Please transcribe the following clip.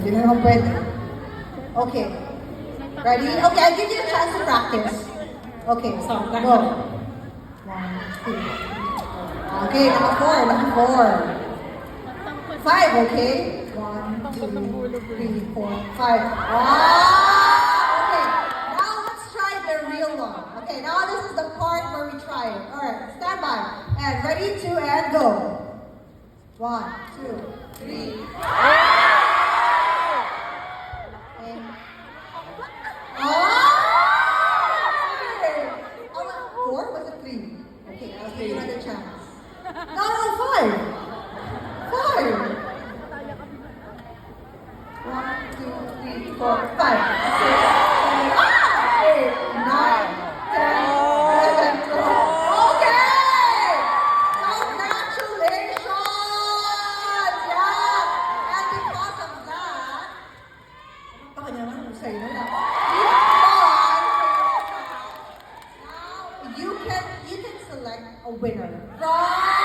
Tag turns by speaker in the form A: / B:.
A: Hindi na naman pwede. Okay. Ready? Okay, I'll give you a chance to practice. Okay, so go. 1, 2, 3, 4. Okay, number 4. 5, okay? 1, 2, 3, 4, 5. Okay, now let's try the real one. Okay, now this is the part where we try it. Alright, stand by. And ready, 2, and go. 1, 2, 3. Okay. Okay. How about 4? Was it 3? Okay, I'll give you another chance. No, 5. 5. 1, 2, 3, 4, 5, 6, 7, 8, 9, 10, 11, 12. Okay! Congratulations! Yeah! And because of that, baka naman kung sa'yo na lang. Now, you can select a winner from